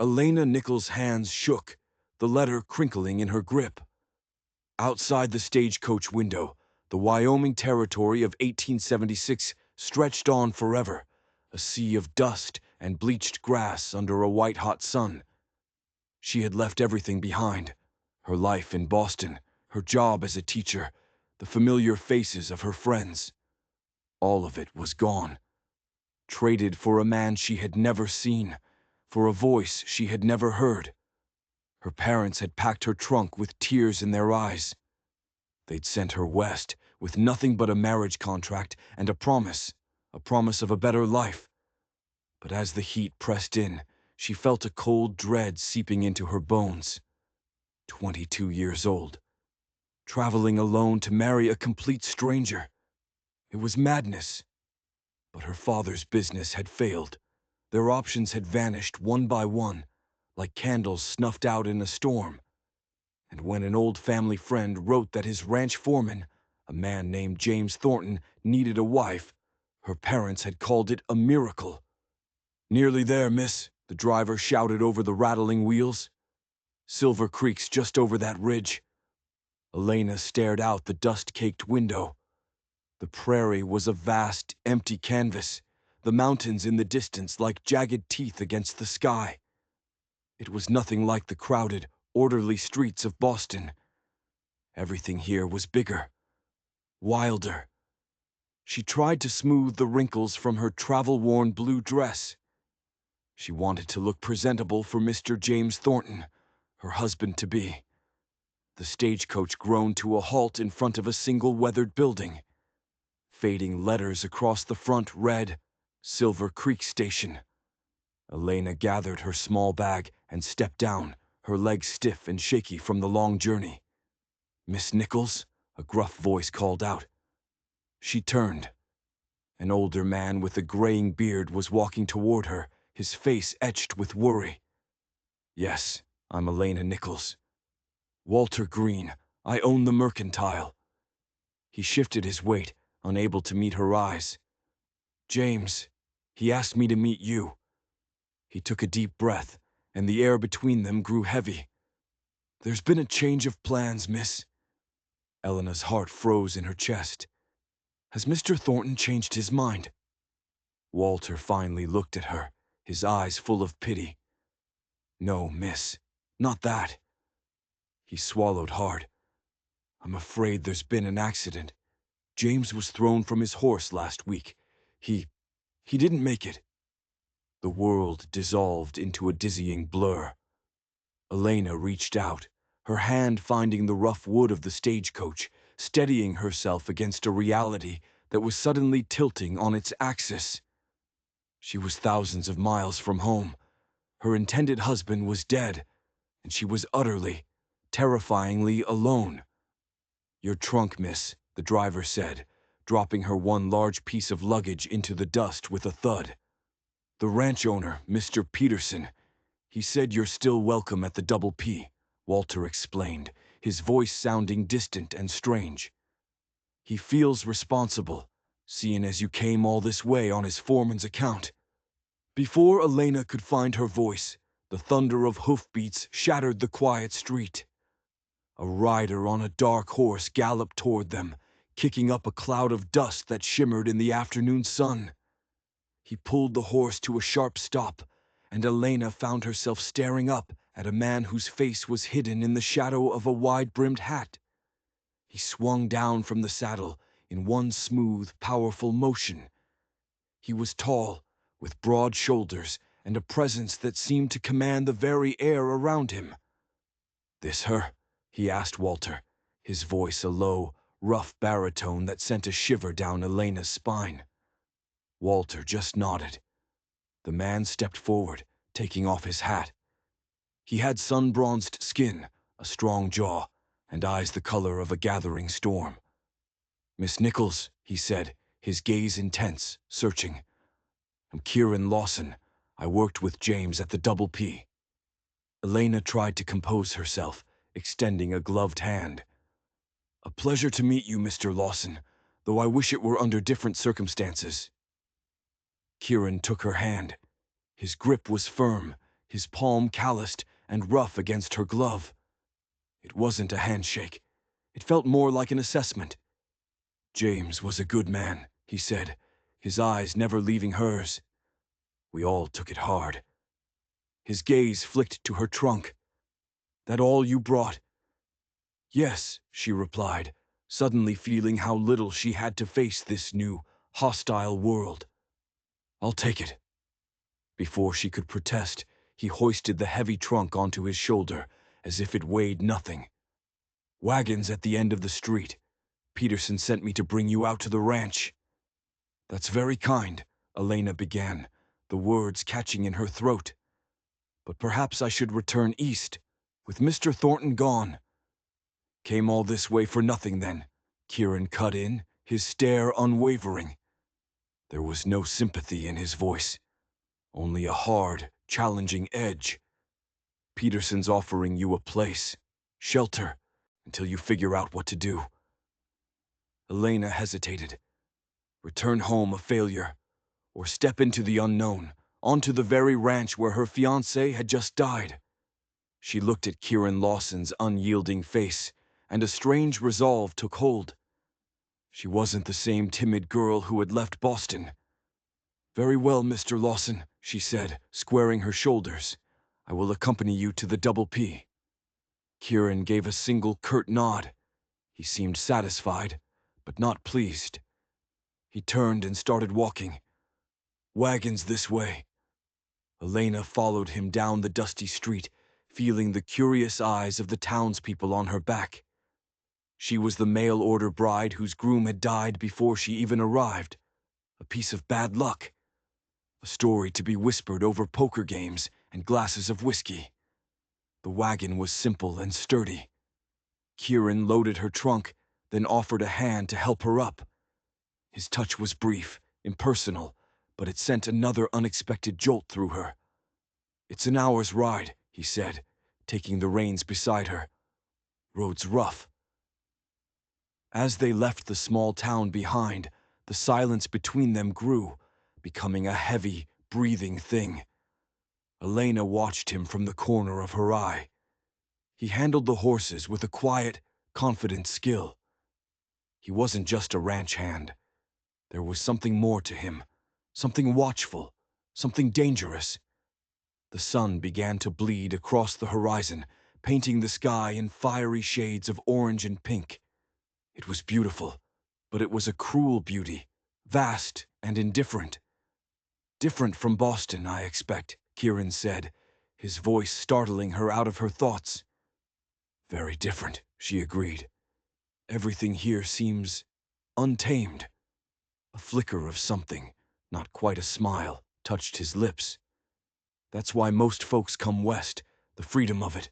Elena Nichols' hands shook, the letter crinkling in her grip. Outside the stagecoach window, the Wyoming territory of 1876 stretched on forever, a sea of dust and bleached grass under a white-hot sun. She had left everything behind: her life in Boston, her job as a teacher, the familiar faces of her friends. All of it was gone. Traded for a man she had never seen, for a voice she had never heard. Her parents had packed her trunk with tears in their eyes. They'd sent her west with nothing but a marriage contract and a promise of a better life. But as the heat pressed in, she felt a cold dread seeping into her bones. 22 years old, traveling alone to marry a complete stranger. It was madness. But her father's business had failed. Their options had vanished one by one, like candles snuffed out in a storm. And when an old family friend wrote that his ranch foreman, a man named James Thornton, needed a wife, her parents had called it a miracle. "Nearly there, miss," the driver shouted over the rattling wheels. "Silver Creek's just over that ridge." Elena stared out the dust-caked window. The prairie was a vast, empty canvas, the mountains in the distance like jagged teeth against the sky. It was nothing like the crowded, orderly streets of Boston. Everything here was bigger, wilder. She tried to smooth the wrinkles from her travel-worn blue dress. She wanted to look presentable for Mr. James Thornton, her husband-to-be. The stagecoach groaned to a halt in front of a single weathered building. Fading letters across the front read, "Silver Creek Station." Elena gathered her small bag and stepped down, her legs stiff and shaky from the long journey. "Miss Nichols?" a gruff voice called out. She turned. An older man with a graying beard was walking toward her, his face etched with worry. "Yes, I'm Elena Nichols. Walter Green. I own the Mercantile." He shifted his weight, unable to meet her eyes. "James, he asked me to meet you." He took a deep breath, and the air between them grew heavy. "There's been a change of plans, miss." Elena's heart froze in her chest. "Has Mr. Thornton changed his mind?" Walter finally looked at her, his eyes full of pity. "No, miss, not that." He swallowed hard. "I'm afraid there's been an accident. James was thrown from his horse last week. He didn't make it." The world dissolved into a dizzying blur. Elena reached out, her hand finding the rough wood of the stagecoach, steadying herself against a reality that was suddenly tilting on its axis. She was thousands of miles from home. Her intended husband was dead, and she was utterly, terrifyingly alone. "Your trunk, miss," the driver said, dropping her one large piece of luggage into the dust with a thud. "The ranch owner, Mr. Peterson, he said you're still welcome at the Double P," Walter explained, his voice sounding distant and strange. "He feels responsible, seeing as you came all this way on his foreman's account." Before Elena could find her voice, the thunder of hoofbeats shattered the quiet street. A rider on a dark horse galloped toward them, kicking up a cloud of dust that shimmered in the afternoon sun. He pulled the horse to a sharp stop, and Elena found herself staring up at a man whose face was hidden in the shadow of a wide-brimmed hat. He swung down from the saddle in one smooth, powerful motion. He was tall, with broad shoulders and a presence that seemed to command the very air around him. "This her?" he asked Walter, his voice a low, rough baritone that sent a shiver down Elena's spine. Walter just nodded. The man stepped forward, taking off his hat. He had sun-bronzed skin, a strong jaw, and eyes the color of a gathering storm. "Miss Nichols," he said, his gaze intense, searching. "I'm Kieran Lawson. I worked with James at the Double P." Elena tried to compose herself, extending a gloved hand. "A pleasure to meet you, Mr. Lawson, though I wish it were under different circumstances." Kieran took her hand. His grip was firm, his palm calloused and rough against her glove. It wasn't a handshake. It felt more like an assessment. "James was a good man," he said, his eyes never leaving hers. "We all took it hard." His gaze flicked to her trunk. "That all you brought?" "Yes," she replied, suddenly feeling how little she had to face this new, hostile world. "I'll take it." Before she could protest, he hoisted the heavy trunk onto his shoulder, as if it weighed nothing. "Wagons at the end of the street. Peterson sent me to bring you out to the ranch." "That's very kind," Elena began, the words catching in her throat. "But perhaps I should return east, with Mr. Thornton gone." "Came all this way for nothing, then?" Kieran cut in, his stare unwavering. There was no sympathy in his voice, only a hard, challenging edge. "Peterson's offering you a place, shelter, until you figure out what to do." Elena hesitated. Return home a failure, or step into the unknown, onto the very ranch where her fiancé had just died. She looked at Kieran Lawson's unyielding face, and a strange resolve took hold. She wasn't the same timid girl who had left Boston. "Very well, Mr. Lawson," she said, squaring her shoulders. "I will accompany you to the Double P." Kieran gave a single curt nod. He seemed satisfied, but not pleased. He turned and started walking. "Wagons this way." Elena followed him down the dusty street, feeling the curious eyes of the townspeople on her back. She was the mail-order bride whose groom had died before she even arrived. A piece of bad luck. A story to be whispered over poker games and glasses of whiskey. The wagon was simple and sturdy. Kieran loaded her trunk, then offered a hand to help her up. His touch was brief, impersonal, but it sent another unexpected jolt through her. "It's an hour's ride," he said, taking the reins beside her. "Road's rough." As they left the small town behind, the silence between them grew, becoming a heavy, breathing thing. Elena watched him from the corner of her eye. He handled the horses with a quiet, confident skill. He wasn't just a ranch hand. There was something more to him, something watchful, something dangerous. The sun began to bleed across the horizon, painting the sky in fiery shades of orange and pink. It was beautiful, but it was a cruel beauty, vast and indifferent. "Different from Boston, I expect," Kieran said, his voice startling her out of her thoughts. "Very different," she agreed. "Everything here seems untamed." A flicker of something, not quite a smile, touched his lips. "That's why most folks come west, the freedom of it."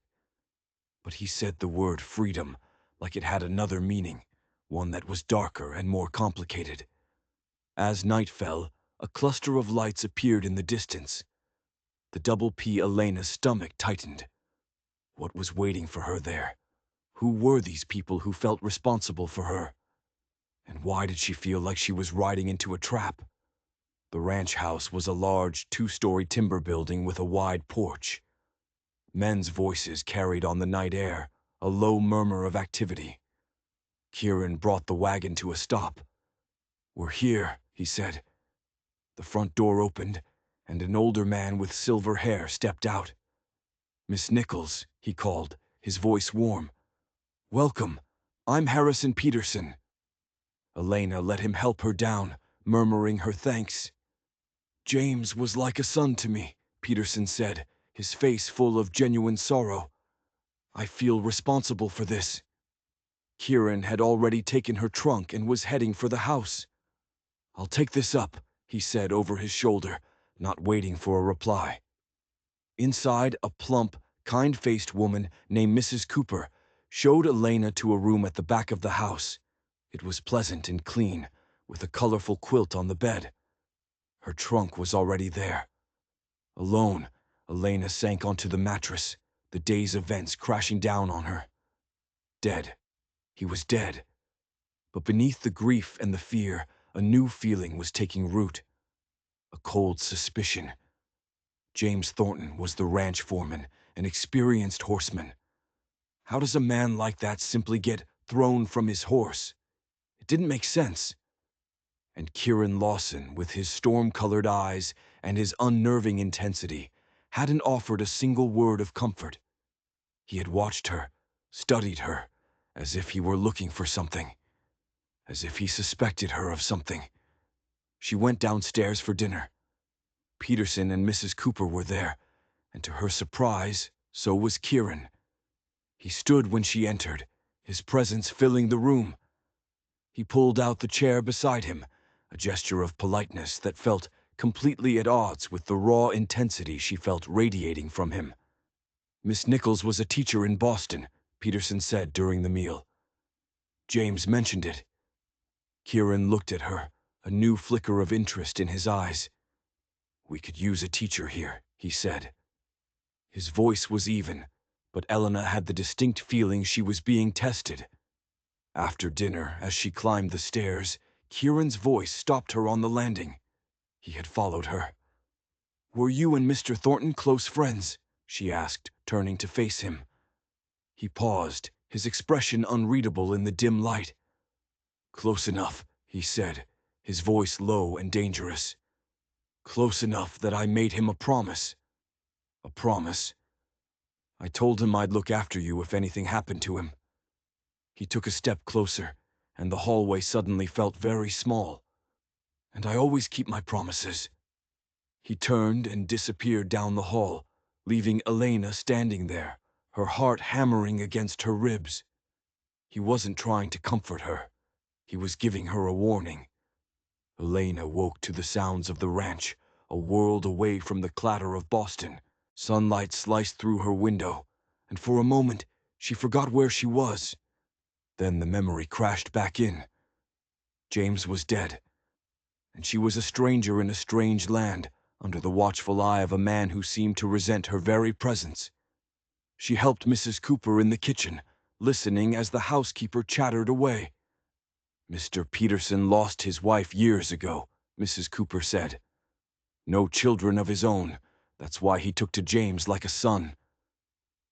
But he said the word freedom like it had another meaning, one that was darker and more complicated. As night fell, a cluster of lights appeared in the distance. The Double P. Elena's stomach tightened. What was waiting for her there? Who were these people who felt responsible for her? And why did she feel like she was riding into a trap? The ranch house was a large, two-story timber building with a wide porch. Men's voices carried on the night air, a low murmur of activity. Kieran brought the wagon to a stop. "We're here," he said. The front door opened, and an older man with silver hair stepped out. "Miss Nichols," he called, his voice warm. "Welcome. I'm Harrison Peterson." Elena let him help her down, murmuring her thanks. "James was like a son to me," Peterson said, his face full of genuine sorrow. "I feel responsible for this." Kieran had already taken her trunk and was heading for the house. "I'll take this up," he said over his shoulder, not waiting for a reply. Inside, a plump, kind-faced woman named Mrs. Cooper showed Elena to a room at the back of the house. It was pleasant and clean, with a colorful quilt on the bed. Her trunk was already there. Alone, Elena sank onto the mattress, the day's events crashing down on her. Dead. He was dead. But beneath the grief and the fear, a new feeling was taking root. A cold suspicion. James Thornton was the ranch foreman, an experienced horseman. How does a man like that simply get thrown from his horse? It didn't make sense. And Kieran Lawson, with his storm-colored eyes and his unnerving intensity, hadn't offered a single word of comfort. He had watched her, studied her, as if he were looking for something, as if he suspected her of something. She went downstairs for dinner. Peterson and Mrs. Cooper were there, and to her surprise, so was Kieran. He stood when she entered, his presence filling the room. He pulled out the chair beside him, a gesture of politeness that felt completely at odds with the raw intensity she felt radiating from him. Miss Nichols was a teacher in Boston, Peterson said during the meal. James mentioned it. Kieran looked at her, a new flicker of interest in his eyes. We could use a teacher here, he said. His voice was even, but Elena had the distinct feeling she was being tested. After dinner, as she climbed the stairs, Kieran's voice stopped her on the landing. He had followed her. "Were you and Mr. Thornton close friends?" she asked, turning to face him. He paused, his expression unreadable in the dim light. "Close enough," he said, his voice low and dangerous. "Close enough that I made him a promise. A promise. I told him I'd look after you if anything happened to him." He took a step closer, and the hallway suddenly felt very small. "And I always keep my promises." He turned and disappeared down the hall, leaving Elena standing there, her heart hammering against her ribs. He wasn't trying to comfort her. He was giving her a warning. Elena woke to the sounds of the ranch, a world away from the clatter of Boston. Sunlight sliced through her window, and for a moment she forgot where she was. Then the memory crashed back in. James was dead, and she was a stranger in a strange land, under the watchful eye of a man who seemed to resent her very presence. She helped Mrs. Cooper in the kitchen, listening as the housekeeper chattered away. "Mr. Peterson lost his wife years ago," Mrs. Cooper said. "No children of his own. That's why he took to James like a son."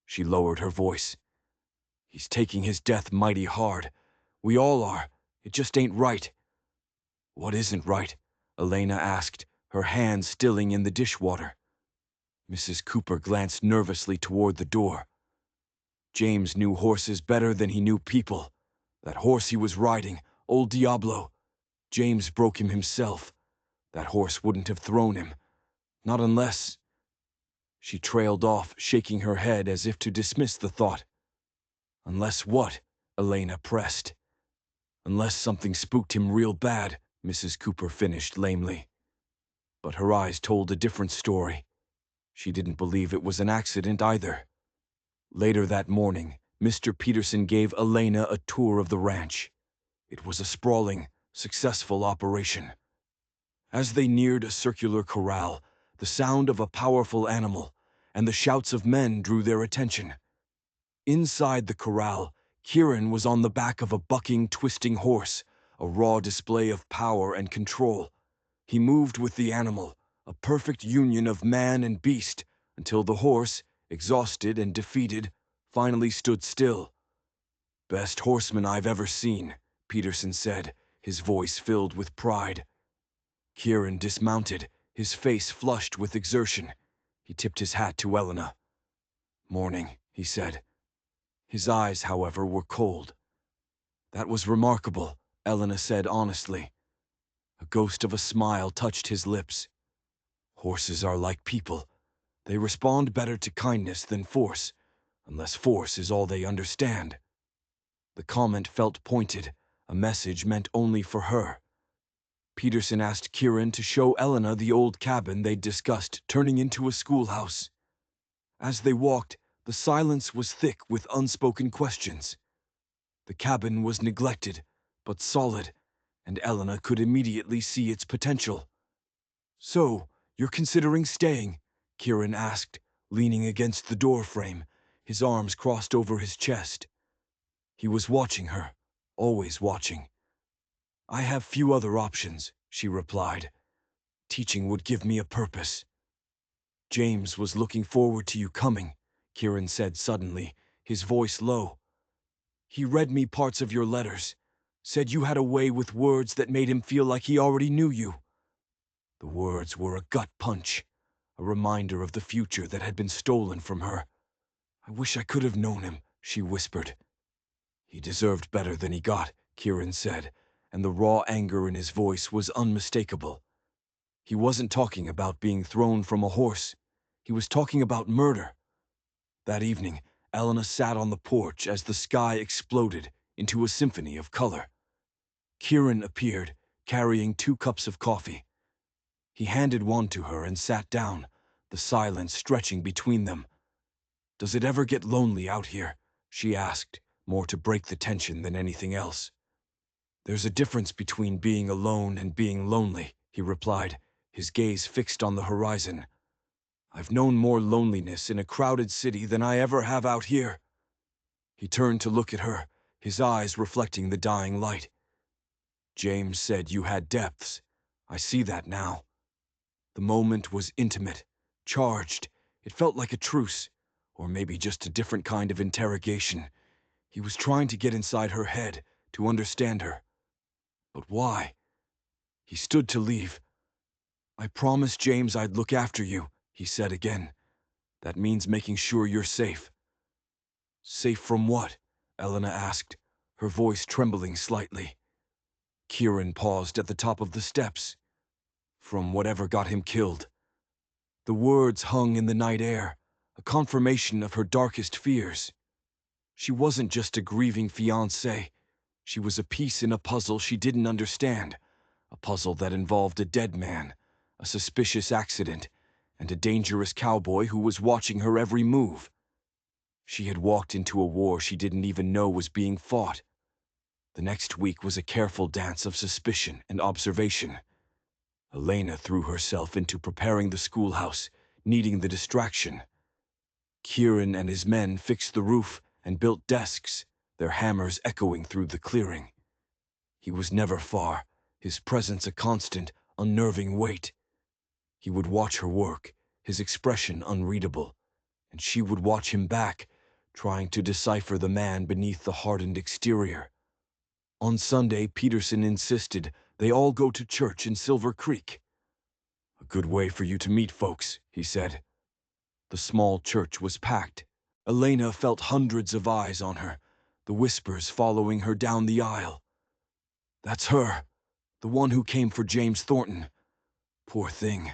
She lowered her voice. "He's taking his death mighty hard. We all are. It just ain't right." "What isn't right?" Elena asked, her hands stilling in the dishwater. Mrs. Cooper glanced nervously toward the door. James knew horses better than he knew people. That horse he was riding, old Diablo, James broke him himself. That horse wouldn't have thrown him. Not unless... She trailed off, shaking her head as if to dismiss the thought. "Unless what?" Elena pressed. "Unless something spooked him real bad," Mrs. Cooper finished lamely. But her eyes told a different story. She didn't believe it was an accident either. Later that morning, Mr. Peterson gave Elena a tour of the ranch. It was a sprawling, successful operation. As they neared a circular corral, the sound of a powerful animal and the shouts of men drew their attention. Inside the corral, Kieran was on the back of a bucking, twisting horse, a raw display of power and control. He moved with the animal, a perfect union of man and beast, until the horse, exhausted and defeated, finally stood still. "Best horseman I've ever seen," Peterson said, his voice filled with pride. Kieran dismounted, his face flushed with exertion. He tipped his hat to Elena. "Morning," he said. His eyes, however, were cold. "That was remarkable," Elena said honestly. A ghost of a smile touched his lips. "Horses are like people. They respond better to kindness than force, unless force is all they understand." The comment felt pointed, a message meant only for her. Peterson asked Kieran to show Elena the old cabin they'd discussed turning into a schoolhouse. As they walked, the silence was thick with unspoken questions. The cabin was neglected, but solid, and Elena could immediately see its potential. "So, you're considering staying?" Kieran asked, leaning against the doorframe, his arms crossed over his chest. He was watching her, always watching. "I have few other options," she replied. "Teaching would give me a purpose." James was looking forward to you coming, Kieran said suddenly, his voice low. He read me parts of your letters, said you had a way with words that made him feel like he already knew you. The words were a gut punch, a reminder of the future that had been stolen from her. I wish I could have known him, she whispered. He deserved better than he got, Kieran said, and the raw anger in his voice was unmistakable. He wasn't talking about being thrown from a horse. He was talking about murder. That evening, Elena sat on the porch as the sky exploded into a symphony of color. Kieran appeared, carrying 2 cups of coffee. He handed one to her and sat down, the silence stretching between them. "Does it ever get lonely out here?" she asked, more to break the tension than anything else. "There's a difference between being alone and being lonely," he replied, his gaze fixed on the horizon. "I've known more loneliness in a crowded city than I ever have out here." He turned to look at her, his eyes reflecting the dying light. "James said you had depths. I see that now." The moment was intimate, charged. It felt like a truce, or maybe just a different kind of interrogation. He was trying to get inside her head, to understand her. But why? He stood to leave. "I promised James I'd look after you," he said again. "That means making sure you're safe." "Safe from what?" Elena asked, her voice trembling slightly. Kieran paused at the top of the steps. "From whatever got him killed." The words hung in the night air, a confirmation of her darkest fears. She wasn't just a grieving fiancée. She was a piece in a puzzle she didn't understand, a puzzle that involved a dead man, a suspicious accident, and a dangerous cowboy who was watching her every move. She had walked into a war she didn't even know was being fought. The next week was a careful dance of suspicion and observation. Elena threw herself into preparing the schoolhouse, needing the distraction. Kieran and his men fixed the roof and built desks, their hammers echoing through the clearing. He was never far, his presence a constant, unnerving weight. He would watch her work, his expression unreadable, and she would watch him back, trying to decipher the man beneath the hardened exterior. On Sunday, Peterson insisted they all go to church in Silver Creek. "A good way for you to meet folks," he said. The small church was packed. Elena felt hundreds of eyes on her, the whispers following her down the aisle. "That's her, the one who came for James Thornton. Poor thing."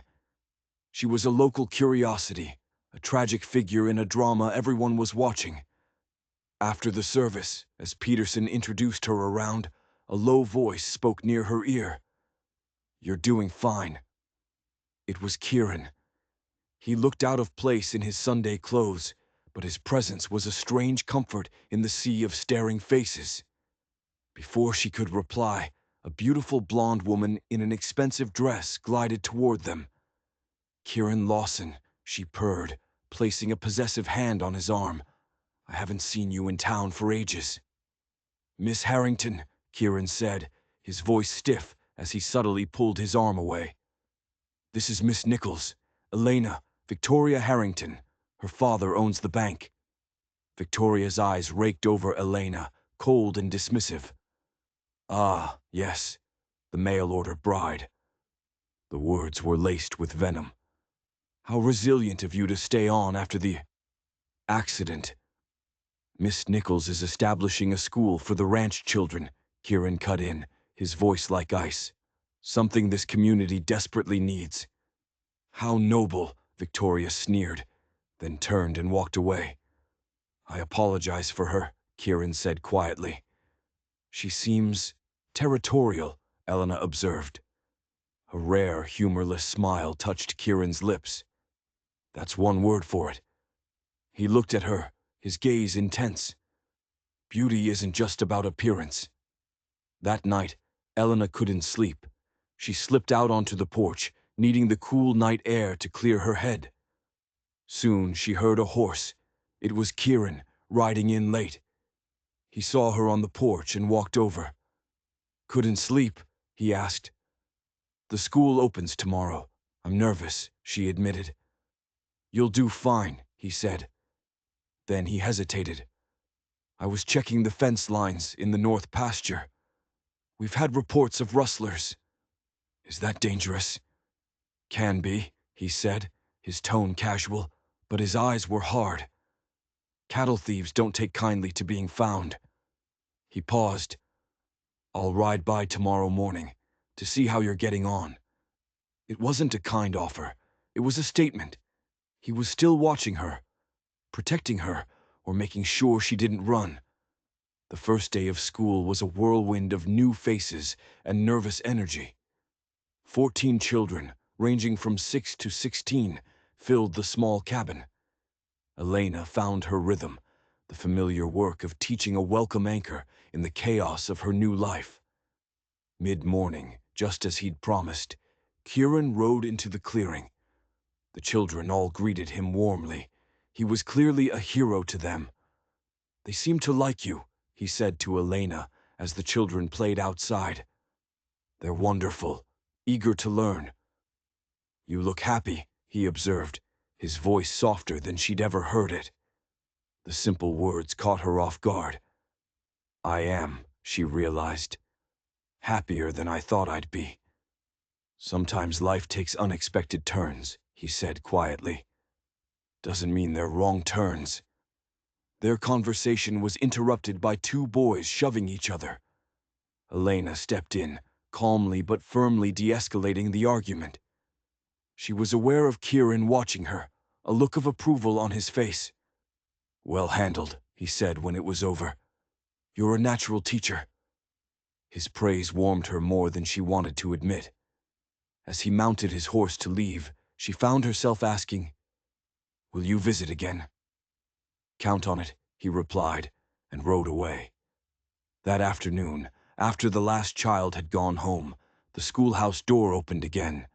She was a local curiosity, a tragic figure in a drama everyone was watching. After the service, as Peterson introduced her around, a low voice spoke near her ear. "You're doing fine." It was Kieran. He looked out of place in his Sunday clothes, but his presence was a strange comfort in the sea of staring faces. Before she could reply, a beautiful blonde woman in an expensive dress glided toward them. "Kieran Lawson," she purred, placing a possessive hand on his arm. "I haven't seen you in town for ages." "Miss Harrington," Kieran said, his voice stiff as he subtly pulled his arm away. "This is Miss Nichols, Elena, Victoria Harrington. Her father owns the bank." Victoria's eyes raked over Elena, cold and dismissive. "Ah, yes, the mail-order bride." The words were laced with venom. "How resilient of you to stay on after the accident." "Miss Nichols is establishing a school for the ranch children," Kieran cut in, his voice like ice. "Something this community desperately needs." "How noble," Victoria sneered, then turned and walked away. "I apologize for her," Kieran said quietly. "She seems territorial," Elena observed. A rare, humorless smile touched Kieran's lips. "That's one word for it." He looked at her, his gaze intense. "Beauty isn't just about appearance." That night, Elena couldn't sleep. She slipped out onto the porch, needing the cool night air to clear her head. Soon she heard a horse. It was Kieran, riding in late. He saw her on the porch and walked over. "Couldn't sleep?" he asked. "The school opens tomorrow. I'm nervous," she admitted. You'll do fine, he said. Then he hesitated. I was checking the fence lines in the north pasture. We've had reports of rustlers. Is that dangerous? Can be, he said, his tone casual, but his eyes were hard. Cattle thieves don't take kindly to being found. He paused. I'll ride by tomorrow morning to see how you're getting on. It wasn't a kind offer. It was a statement. He was still watching her, protecting her, or making sure she didn't run. The first day of school was a whirlwind of new faces and nervous energy. 14 children, ranging from 6 to 16, filled the small cabin. Elena found her rhythm, the familiar work of teaching a welcome anchor in the chaos of her new life. Mid-morning, just as he'd promised, Kieran rode into the clearing. The children all greeted him warmly. He was clearly a hero to them. They seem to like you, he said to Elena as the children played outside. They're wonderful, eager to learn. You look happy, he observed, his voice softer than she'd ever heard it. The simple words caught her off guard. I am, she realized. Happier than I thought I'd be. Sometimes life takes unexpected turns, he said quietly. Doesn't mean they're wrong turns. Their conversation was interrupted by two boys shoving each other. Elena stepped in, calmly but firmly de-escalating the argument. She was aware of Kieran watching her, a look of approval on his face. Well handled, he said when it was over. You're a natural teacher. His praise warmed her more than she wanted to admit. As he mounted his horse to leave, she found herself asking, Will you visit again? Count on it, he replied, and rode away. That afternoon, after the last child had gone home, the schoolhouse door opened again.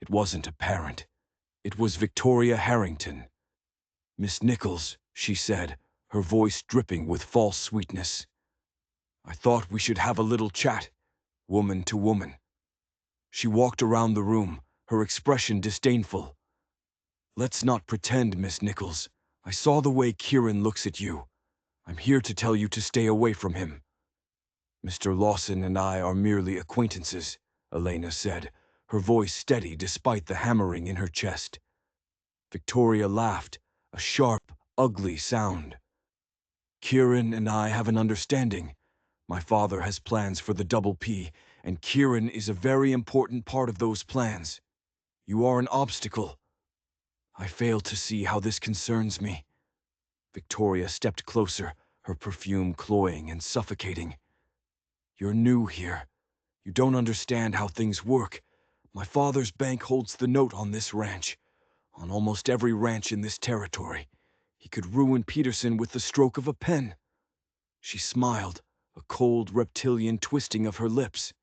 It wasn't a parent. It was Victoria Harrington. Miss Nichols, she said, her voice dripping with false sweetness. I thought we should have a little chat, woman to woman. She walked around the room, her expression disdainful. Let's not pretend, Miss Nichols. I saw the way Kieran looks at you. I'm here to tell you to stay away from him. Mr. Lawson and I are merely acquaintances, Elena said, her voice steady despite the hammering in her chest. Victoria laughed, a sharp, ugly sound. Kieran and I have an understanding. My father has plans for the Double P, and Kieran is a very important part of those plans. You are an obstacle. I fail to see how this concerns me. Victoria stepped closer, her perfume cloying and suffocating. You're new here. You don't understand how things work. My father's bank holds the note on this ranch, on almost every ranch in this territory. He could ruin Peterson with the stroke of a pen. She smiled, a cold reptilian twisting of her lips.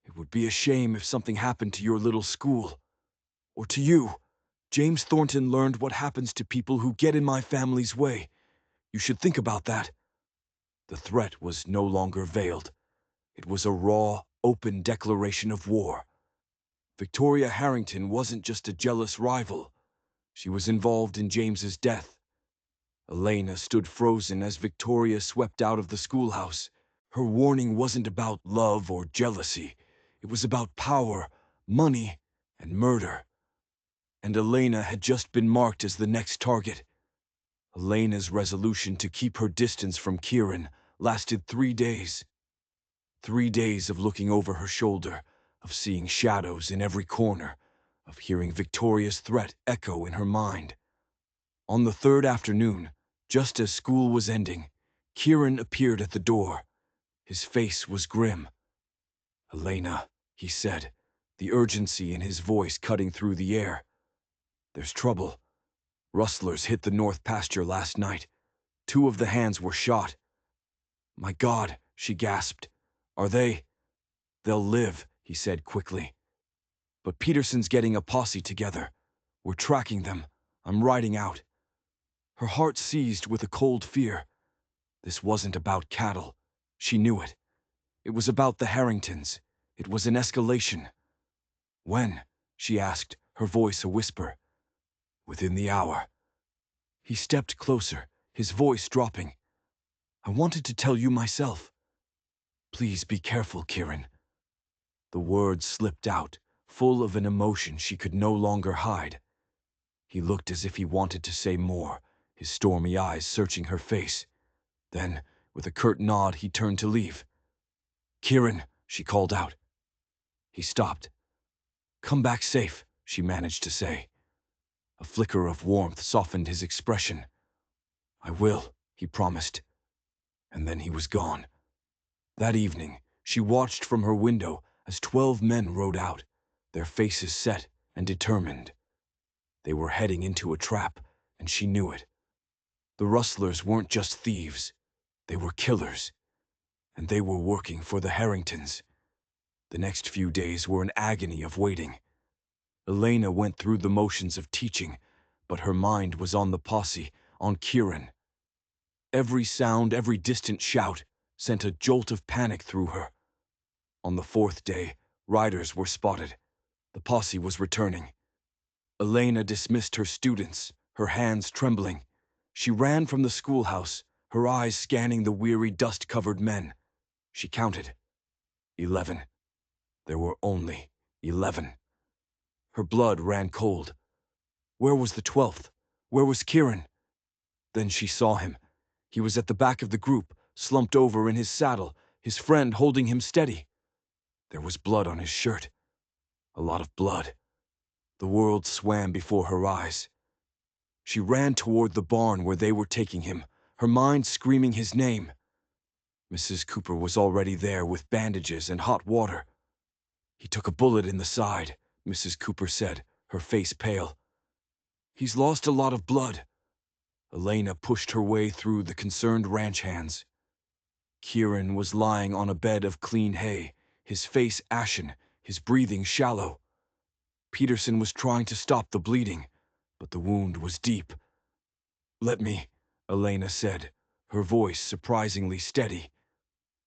It would be a shame if something happened to your little school. Or to you. James Thornton learned what happens to people who get in my family's way. You should think about that. The threat was no longer veiled. It was a raw, open declaration of war. Victoria Harrington wasn't just a jealous rival. She was involved in James's death. Elena stood frozen as Victoria swept out of the schoolhouse. Her warning wasn't about love or jealousy. It was about power, money, and murder. And Elena had just been marked as the next target. Elena's resolution to keep her distance from Kieran lasted 3 days. 3 days of looking over her shoulder, of seeing shadows in every corner, of hearing Victoria's threat echo in her mind. On the third afternoon, just as school was ending, Kieran appeared at the door. His face was grim. Elena, he said, the urgency in his voice cutting through the air. There's trouble. Rustlers hit the north pasture last night. 2 of the hands were shot. My God, she gasped. Are they? They'll live, he said quickly. But Peterson's getting a posse together. We're tracking them. I'm riding out. Her heart seized with a cold fear. This wasn't about cattle. She knew it. It was about the Harringtons. It was an escalation. When? She asked, her voice a whisper. Within the hour, he stepped closer, his voice dropping. I wanted to tell you myself. Please be careful, Kieran. The words slipped out, full of an emotion she could no longer hide. He looked as if he wanted to say more, his stormy eyes searching her face. Then, with a curt nod, he turned to leave. Kieran, she called out. He stopped. Come back safe, she managed to say. A flicker of warmth softened his expression. I will, he promised. And then he was gone. That evening, she watched from her window as 12 men rode out, their faces set and determined. They were heading into a trap, and she knew it. The rustlers weren't just thieves. They were killers. And they were working for the Harringtons. The next few days were an agony of waiting. Elena went through the motions of teaching, but her mind was on the posse, on Kieran. Every sound, every distant shout sent a jolt of panic through her. On the 4th day, riders were spotted. The posse was returning. Elena dismissed her students, her hands trembling. She ran from the schoolhouse, her eyes scanning the weary, dust-covered men. She counted. 11. There were only 11. Her blood ran cold. Where was the 12th? Where was Kieran? Then she saw him. He was at the back of the group, slumped over in his saddle, his friend holding him steady. There was blood on his shirt. A lot of blood. The world swam before her eyes. She ran toward the barn where they were taking him, her mind screaming his name. Mrs. Cooper was already there with bandages and hot water. He took a bullet in the side, Mrs. Cooper said, her face pale. He's lost a lot of blood. Elena pushed her way through the concerned ranch hands. Kieran was lying on a bed of clean hay, his face ashen, his breathing shallow. Peterson was trying to stop the bleeding, but the wound was deep. Let me, Elena said, her voice surprisingly steady.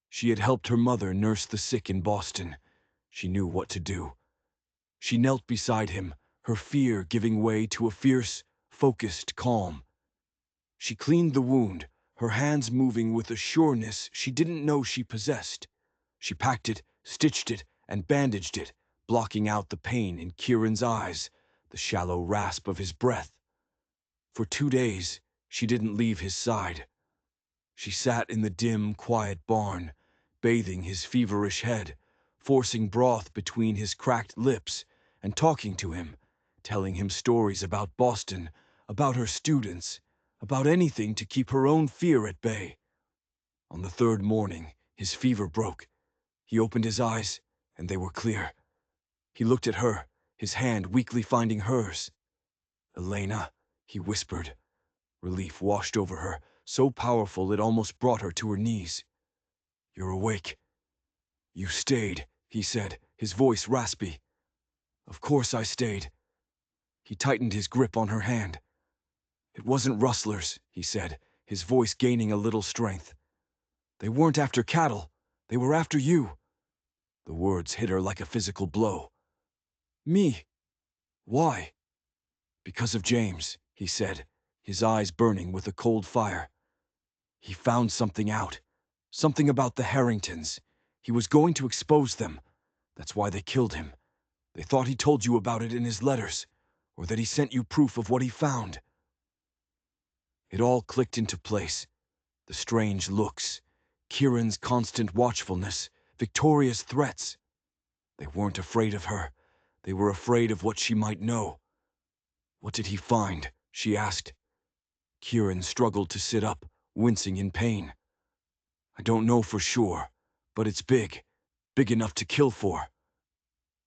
She had helped her mother nurse the sick in Boston. She knew what to do. She knelt beside him, her fear giving way to a fierce, focused calm. She cleaned the wound, her hands moving with a sureness she didn't know she possessed. She packed it, stitched it, and bandaged it, blocking out the pain in Kieran's eyes, the shallow rasp of his breath. For 2 days, she didn't leave his side. She sat in the dim, quiet barn, bathing his feverish head, forcing broth between his cracked lips, and talking to him, telling him stories about Boston, about her students, about anything to keep her own fear at bay. On the 3rd morning, his fever broke. He opened his eyes, and they were clear. He looked at her, his hand weakly finding hers. Elena, he whispered. Relief washed over her, so powerful it almost brought her to her knees. You're awake. You stayed, he said, his voice raspy. Of course I stayed. He tightened his grip on her hand. It wasn't rustlers, he said, his voice gaining a little strength. They weren't after cattle. They were after you. The words hit her like a physical blow. Me? Why? Because of James, he said, his eyes burning with a cold fire. He found something out. Something about the Harringtons. He was going to expose them. That's why they killed him. They thought he told you about it in his letters, or that he sent you proof of what he found. It all clicked into place. The strange looks, Kieran's constant watchfulness, Victoria's threats. They weren't afraid of her. They were afraid of what she might know. What did he find? She asked. Kieran struggled to sit up, wincing in pain. I don't know for sure, but it's big. Big enough to kill for.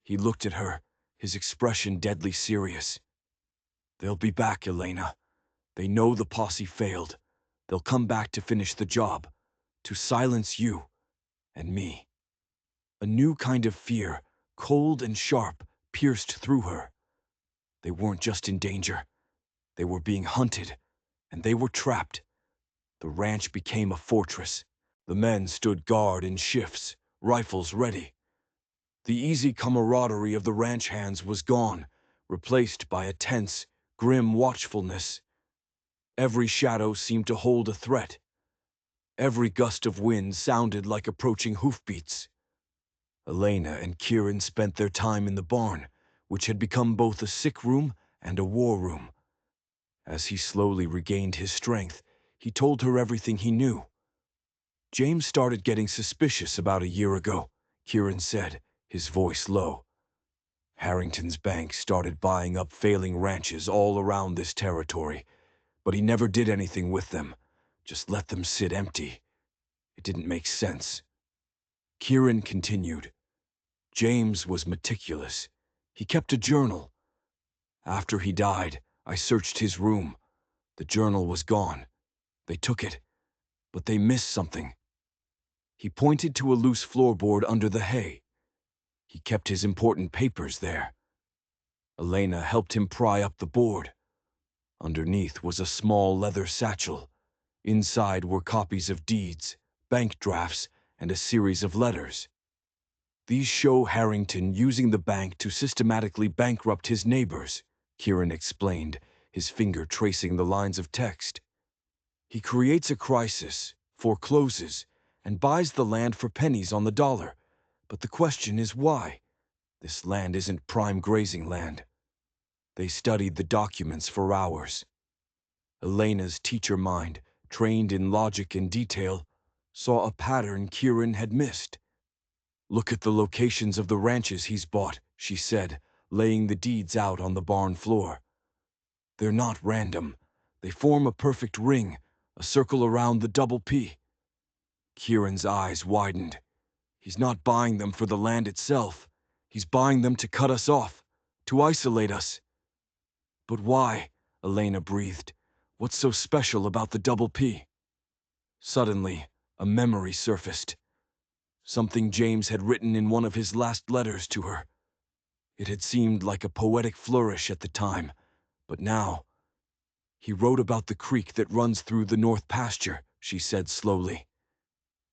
He looked at her, his expression deadly serious. They'll be back, Elena. They know the posse failed. They'll come back to finish the job, to silence you and me. A new kind of fear, cold and sharp, pierced through her. They weren't just in danger. They were being hunted, and they were trapped. The ranch became a fortress. The men stood guard in shifts, rifles ready. The easy camaraderie of the ranch hands was gone, replaced by a tense, grim watchfulness. Every shadow seemed to hold a threat. Every gust of wind sounded like approaching hoofbeats. Elena and Kieran spent their time in the barn, which had become both a sick room and a war room. As he slowly regained his strength, he told her everything he knew. James started getting suspicious about a year ago, Kieran said, his voice low. Harrington's bank started buying up failing ranches all around this territory, but he never did anything with them, just let them sit empty. It didn't make sense. Kieran continued. James was meticulous. He kept a journal. After he died, I searched his room. The journal was gone. They took it, but they missed something. He pointed to a loose floorboard under the hay. He kept his important papers there. Elena helped him pry up the board. Underneath was a small leather satchel. Inside were copies of deeds, bank drafts, and a series of letters. These show Harrington using the bank to systematically bankrupt his neighbors, Kieran explained, his finger tracing the lines of text. He creates a crisis, forecloses, and buys the land for pennies on the dollar. But the question is why? This land isn't prime grazing land. They studied the documents for hours. Elena's teacher mind, trained in logic and detail, saw a pattern Kieran had missed. Look at the locations of the ranches he's bought, she said, laying the deeds out on the barn floor. They're not random. They form a perfect ring, a circle around the double P. Kieran's eyes widened. He's not buying them for the land itself. He's buying them to cut us off, to isolate us. But why? Elena breathed. What's so special about the double P? Suddenly, a memory surfaced. Something James had written in one of his last letters to her. It had seemed like a poetic flourish at the time, but now... He wrote about the creek that runs through the north pasture, she said slowly.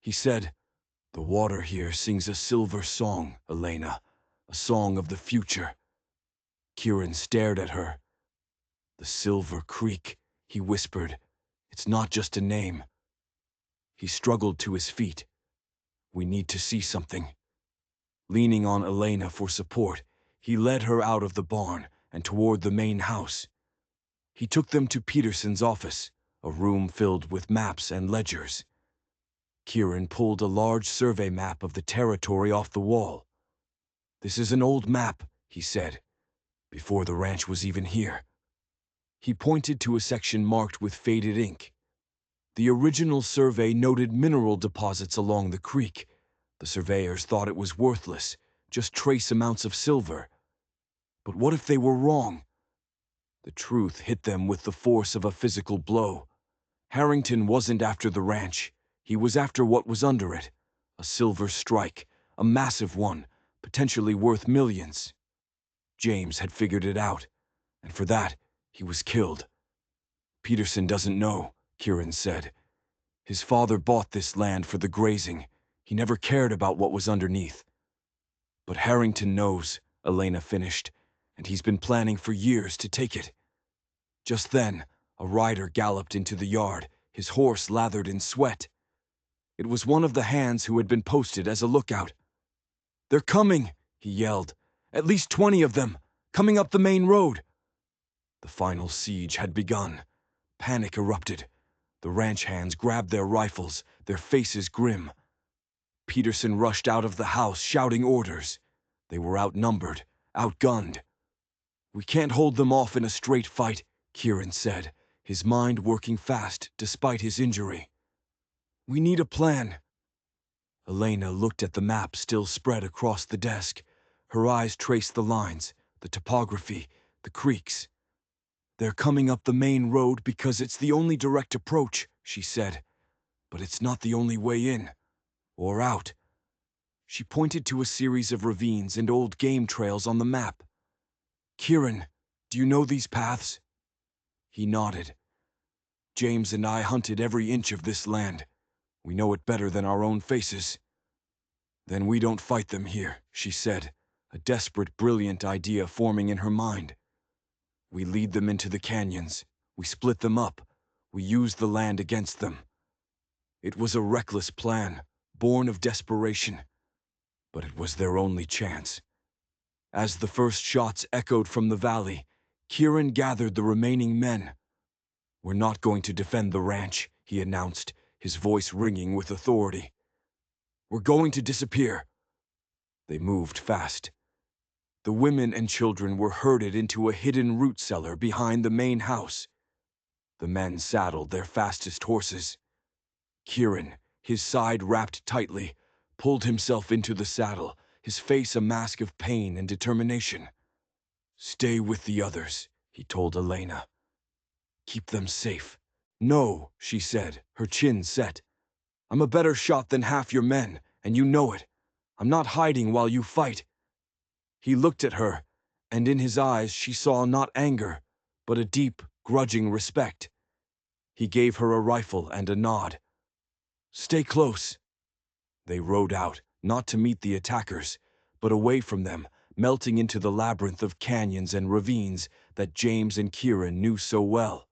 He said, "The water here sings a silver song, Elena, a song of the future." Kieran stared at her. "The Silver Creek," he whispered. "It's not just a name." He struggled to his feet. "We need to see something." Leaning on Elena for support, he led her out of the barn and toward the main house. He took them to Peterson's office, a room filled with maps and ledgers. Kieran pulled a large survey map of the territory off the wall. "This is an old map," he said, "before the ranch was even here." He pointed to a section marked with faded ink. The original survey noted mineral deposits along the creek. The surveyors thought it was worthless, just trace amounts of silver. But what if they were wrong? The truth hit them with the force of a physical blow. Harrington wasn't after the ranch. He was after what was under it. A silver strike, a massive one, potentially worth millions. James had figured it out, and for that, he was killed. "Peterson doesn't know," Kieran said. "His father bought this land for the grazing. He never cared about what was underneath." "But Harrington knows," Elena finished, "and he's been planning for years to take it." Just then, a rider galloped into the yard, his horse lathered in sweat. It was one of the hands who had been posted as a lookout. "They're coming!" he yelled. "At least 20 of them, coming up the main road." The final siege had begun. Panic erupted. The ranch hands grabbed their rifles, their faces grim. Peterson rushed out of the house, shouting orders. They were outnumbered, outgunned. "We can't hold them off in a straight fight," Kieran said, his mind working fast despite his injury. "We need a plan." Elena looked at the map still spread across the desk. Her eyes traced the lines, the topography, the creeks. "They're coming up the main road because it's the only direct approach," she said. "But it's not the only way in. Or out." She pointed to a series of ravines and old game trails on the map. "Kieran, do you know these paths?" He nodded. "James and I hunted every inch of this land. We know it better than our own faces." "Then we don't fight them here," she said, a desperate, brilliant idea forming in her mind. We lead them into the canyons. We split them up. We use the land against them. It was a reckless plan, born of desperation, but it was their only chance. As the first shots echoed from the valley, Kieran gathered the remaining men. "We're not going to defend the ranch," he announced, his voice ringing with authority. "We're going to disappear." They moved fast. The women and children were herded into a hidden root cellar behind the main house. The men saddled their fastest horses. Kieran, his side wrapped tightly, pulled himself into the saddle, his face a mask of pain and determination. "Stay with the others," he told Elena. "Keep them safe." "No," she said, her chin set. "I'm a better shot than half your men, and you know it. I'm not hiding while you fight." He looked at her, and in his eyes she saw not anger, but a deep, grudging respect. He gave her a rifle and a nod. "Stay close." They rode out, not to meet the attackers, but away from them, melting into the labyrinth of canyons and ravines that James and Kieran knew so well.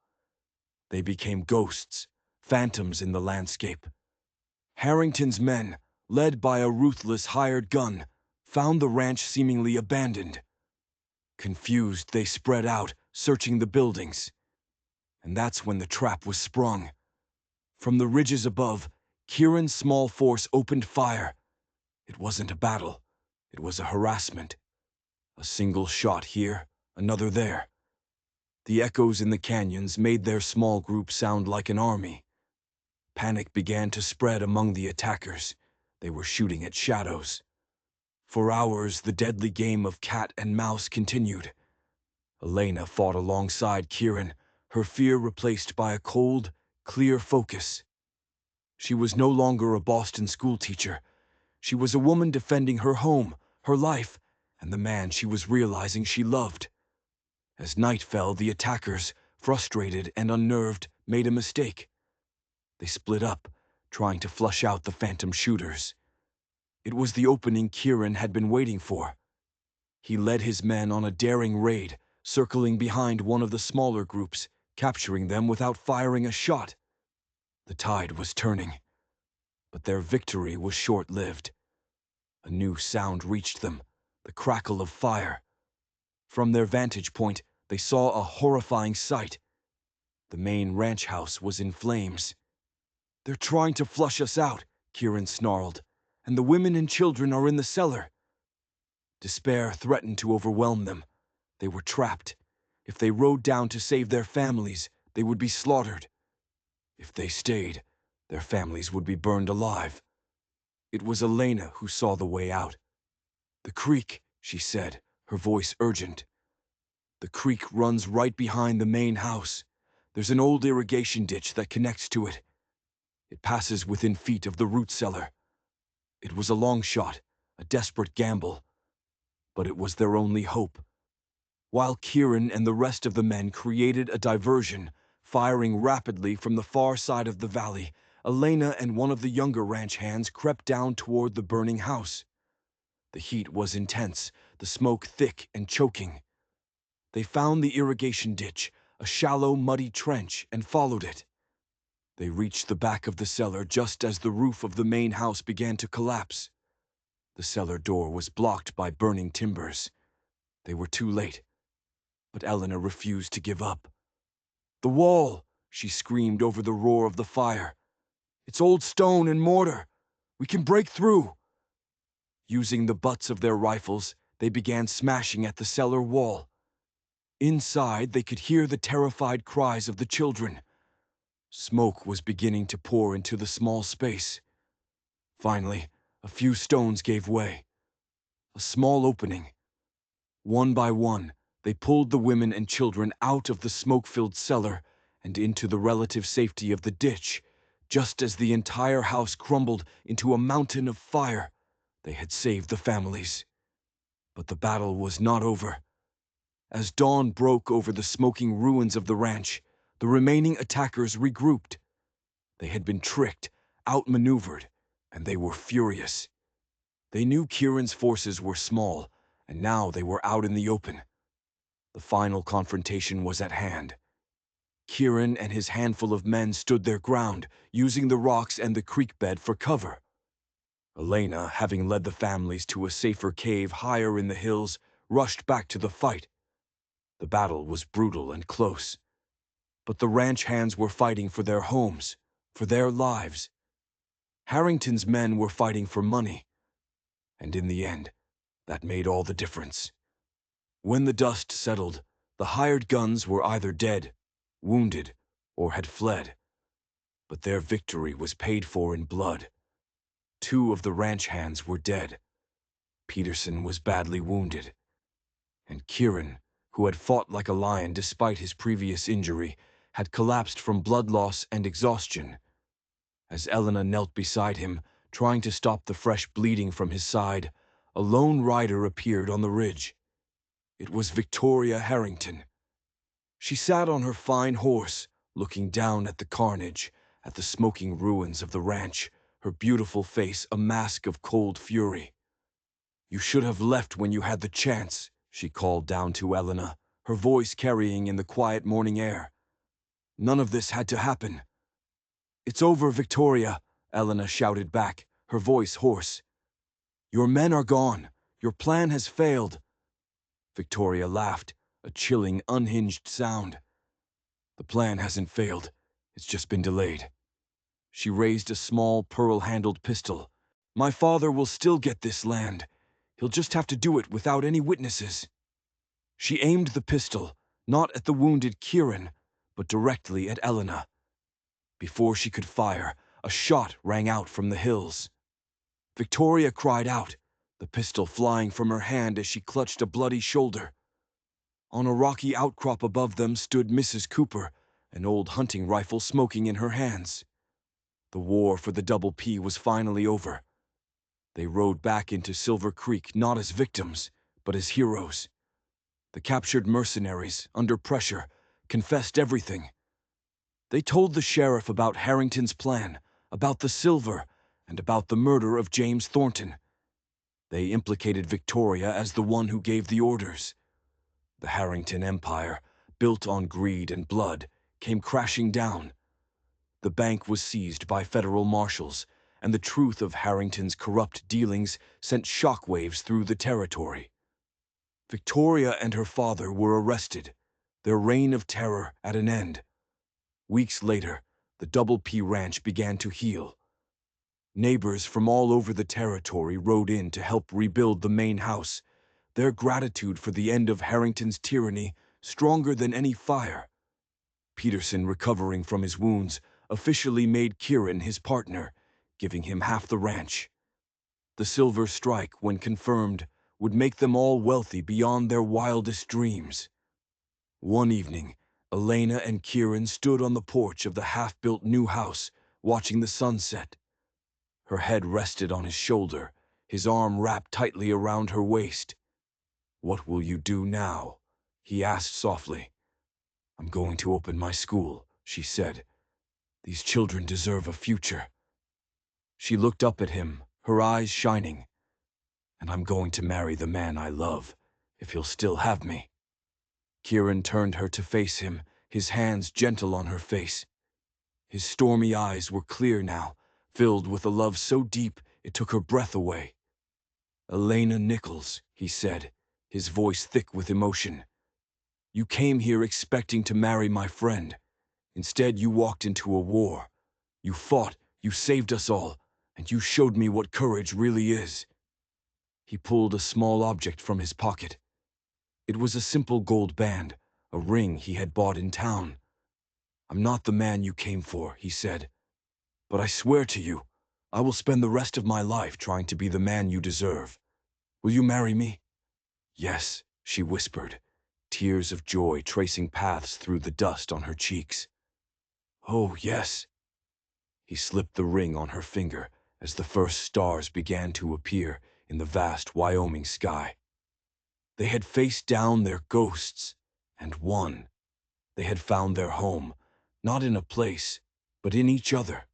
They became ghosts, phantoms in the landscape. Harrington's men, led by a ruthless hired gun, found the ranch seemingly abandoned. Confused, they spread out, searching the buildings. And that's when the trap was sprung. From the ridges above, Kieran's small force opened fire. It wasn't a battle. It was a harassment. A single shot here, another there. The echoes in the canyons made their small group sound like an army. Panic began to spread among the attackers. They were shooting at shadows. For hours, the deadly game of cat and mouse continued. Elena fought alongside Kieran, her fear replaced by a cold, clear focus. She was no longer a Boston schoolteacher. She was a woman defending her home, her life, and the man she was realizing she loved. As night fell, the attackers, frustrated and unnerved, made a mistake. They split up, trying to flush out the phantom shooters. It was the opening Kieran had been waiting for. He led his men on a daring raid, circling behind one of the smaller groups, capturing them without firing a shot. The tide was turning, but their victory was short-lived. A new sound reached them, the crackle of fire. From their vantage point, they saw a horrifying sight. The main ranch house was in flames. "They're trying to flush us out," Kieran snarled, "and the women and children are in the cellar." Despair threatened to overwhelm them. They were trapped. If they rode down to save their families, they would be slaughtered. If they stayed, their families would be burned alive. It was Elena who saw the way out. "The creek," she said, her voice urgent. "The creek runs right behind the main house. There's an old irrigation ditch that connects to it. It passes within feet of the root cellar." It was a long shot, a desperate gamble, but it was their only hope. While Kieran and the rest of the men created a diversion, firing rapidly from the far side of the valley, Elena and one of the younger ranch hands crept down toward the burning house. The heat was intense, the smoke thick and choking. They found the irrigation ditch, a shallow, muddy trench, and followed it. They reached the back of the cellar just as the roof of the main house began to collapse. The cellar door was blocked by burning timbers. They were too late, but Elena refused to give up. "The wall!" she screamed over the roar of the fire. "It's old stone and mortar. We can break through." Using the butts of their rifles, they began smashing at the cellar wall. Inside, they could hear the terrified cries of the children. Smoke was beginning to pour into the small space. Finally, a few stones gave way. A small opening. One by one, they pulled the women and children out of the smoke-filled cellar and into the relative safety of the ditch, just as the entire house crumbled into a mountain of fire. They had saved the families. But the battle was not over. As dawn broke over the smoking ruins of the ranch, the remaining attackers regrouped. They had been tricked, outmaneuvered, and they were furious. They knew Kieran's forces were small, and now they were out in the open. The final confrontation was at hand. Kieran and his handful of men stood their ground, using the rocks and the creek bed for cover. Elena, having led the families to a safer cave higher in the hills, rushed back to the fight. The battle was brutal and close. But the ranch hands were fighting for their homes, for their lives. Harrington's men were fighting for money. And in the end, that made all the difference. When the dust settled, the hired guns were either dead, wounded, or had fled. But their victory was paid for in blood. 2 of the ranch hands were dead. Peterson was badly wounded. And Kieran, who had fought like a lion despite his previous injury, had collapsed from blood loss and exhaustion. As Elena knelt beside him, trying to stop the fresh bleeding from his side, a lone rider appeared on the ridge. It was Victoria Harrington. She sat on her fine horse, looking down at the carnage, at the smoking ruins of the ranch, her beautiful face a mask of cold fury. "You should have left when you had the chance," she called down to Elena, her voice carrying in the quiet morning air. "None of this had to happen." "It's over, Victoria," Elena shouted back, her voice hoarse. "Your men are gone. Your plan has failed." Victoria laughed, a chilling, unhinged sound. "The plan hasn't failed. It's just been delayed." She raised a small, pearl-handled pistol. "My father will still get this land. He'll just have to do it without any witnesses." She aimed the pistol, not at the wounded Kieran, but directly at Elena. Before she could fire, a shot rang out from the hills. Victoria cried out, the pistol flying from her hand as she clutched a bloody shoulder. On a rocky outcrop above them stood Mrs. Cooper, an old hunting rifle smoking in her hands. The war for the Double P was finally over. They rode back into Silver Creek not as victims, but as heroes. The captured mercenaries, under pressure, confessed everything. They told the sheriff about Harrington's plan, about the silver, and about the murder of James Thornton. They implicated Victoria as the one who gave the orders. The Harrington Empire, built on greed and blood, came crashing down. The bank was seized by federal marshals, and the truth of Harrington's corrupt dealings sent shockwaves through the territory. Victoria and her father were arrested, their reign of terror at an end. Weeks later, the Double P Ranch began to heal. Neighbors from all over the territory rode in to help rebuild the main house, their gratitude for the end of Harrington's tyranny stronger than any fire. Peterson, recovering from his wounds, officially made Kieran his partner, giving him half the ranch. The silver strike, when confirmed, would make them all wealthy beyond their wildest dreams. One evening, Elena and Kieran stood on the porch of the half-built new house, watching the sunset. Her head rested on his shoulder, his arm wrapped tightly around her waist. "What will you do now?" he asked softly. "I'm going to open my school," she said. "These children deserve a future." She looked up at him, her eyes shining. "And I'm going to marry the man I love, if he'll still have me." Kieran turned her to face him, his hands gentle on her face. His stormy eyes were clear now, filled with a love so deep it took her breath away. "Elena Nichols," he said, his voice thick with emotion. "You came here expecting to marry my friend. Instead, you walked into a war. You fought, you saved us all, and you showed me what courage really is." He pulled a small object from his pocket. It was a simple gold band, a ring he had bought in town. "I'm not the man you came for," he said. "But I swear to you, I will spend the rest of my life trying to be the man you deserve. Will you marry me?" "Yes," she whispered, tears of joy tracing paths through the dust on her cheeks. "Oh, yes." He slipped the ring on her finger as the first stars began to appear in the vast Wyoming sky. They had faced down their ghosts and won. They had found their home, not in a place, but in each other.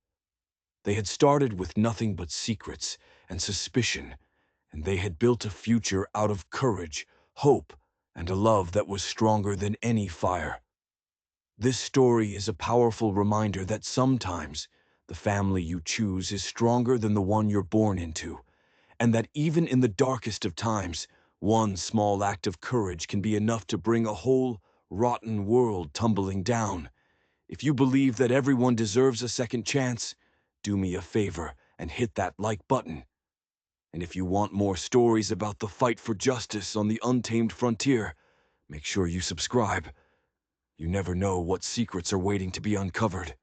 They had started with nothing but secrets and suspicion, and they had built a future out of courage, hope, and a love that was stronger than any fire. This story is a powerful reminder that sometimes the family you choose is stronger than the one you're born into, and that even in the darkest of times, one small act of courage can be enough to bring a whole rotten world tumbling down. If you believe that everyone deserves a second chance, do me a favor and hit that like button. And if you want more stories about the fight for justice on the untamed frontier, make sure you subscribe. You never know what secrets are waiting to be uncovered.